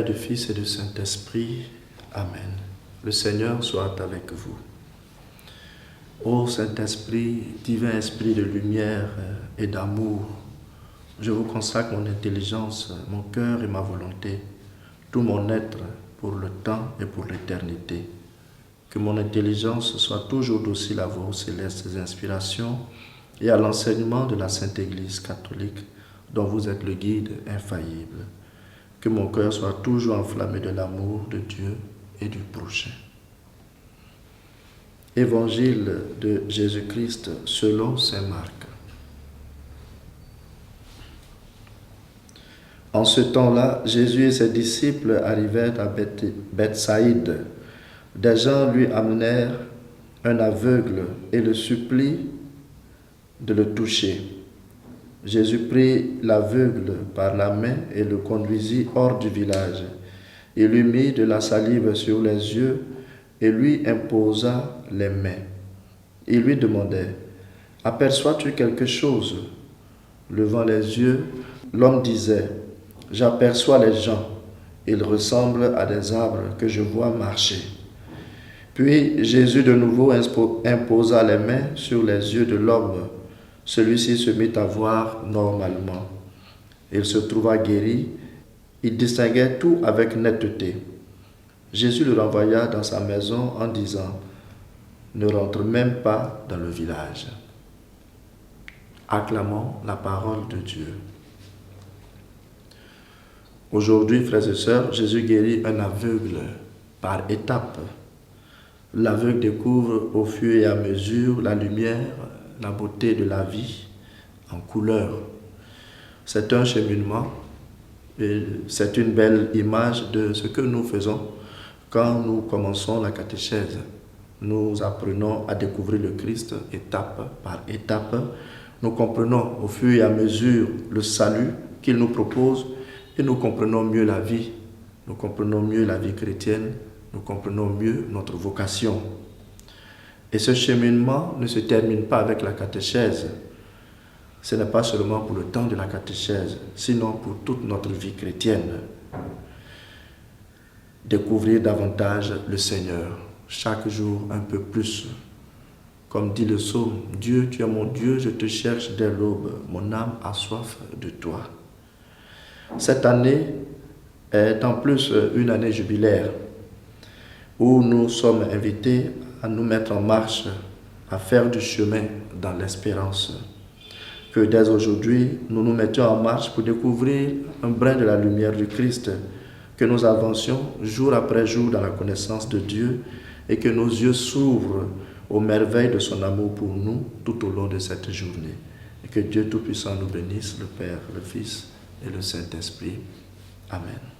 du Fils et du Saint-Esprit. Amen. Le Seigneur soit avec vous. Ô Saint-Esprit, divin esprit de lumière et d'amour, je vous consacre mon intelligence, mon cœur et ma volonté, tout mon être pour le temps et pour l'éternité. Que mon intelligence soit toujours docile à vos célestes inspirations et à l'enseignement de la Sainte Église catholique dont vous êtes le guide infaillible. Que mon cœur soit toujours enflammé de l'amour de Dieu et du prochain. Évangile de Jésus-Christ selon saint Marc. En ce temps-là, Jésus et ses disciples arrivèrent à Bethsaïde. Des gens lui amenèrent un aveugle et le supplient de le toucher. Jésus prit l'aveugle par la main et le conduisit hors du village. Il lui mit de la salive sur les yeux et lui imposa les mains. Il lui demandait: « Aperçois-tu quelque chose ?» Levant les yeux, l'homme disait: « J'aperçois les gens. Ils ressemblent à des arbres que je vois marcher. » Puis Jésus de nouveau imposa les mains sur les yeux de l'homme. Celui-ci se mit à voir normalement. Il se trouva guéri. Il distinguait tout avec netteté. Jésus le renvoya dans sa maison en disant: « Ne rentre même pas dans le village. » Acclamons la parole de Dieu. Aujourd'hui, frères et sœurs, Jésus guérit un aveugle par étapes. L'aveugle découvre au fur et à mesure la lumière, la beauté de la vie en couleur. C'est un cheminement et c'est une belle image de ce que nous faisons quand nous commençons la catéchèse. Nous apprenons à découvrir le Christ étape par étape. Nous comprenons au fur et à mesure le salut qu'il nous propose et nous comprenons mieux la vie. Nous comprenons mieux la vie chrétienne. Nous comprenons mieux notre vocation. Et ce cheminement ne se termine pas avec la catéchèse. Ce n'est pas seulement pour le temps de la catéchèse, sinon pour toute notre vie chrétienne. Découvrir davantage le Seigneur, chaque jour un peu plus. Comme dit le psaume: « Dieu, tu es mon Dieu, je te cherche dès l'aube, mon âme a soif de toi. » Cette année est en plus une année jubilaire, où nous sommes invités à nous mettre en marche, à faire du chemin dans l'espérance. Que dès aujourd'hui, nous nous mettions en marche pour découvrir un brin de la lumière du Christ, que nous avancions jour après jour dans la connaissance de Dieu et que nos yeux s'ouvrent aux merveilles de son amour pour nous tout au long de cette journée. Et que Dieu Tout-Puissant nous bénisse, le Père, le Fils et le Saint-Esprit. Amen.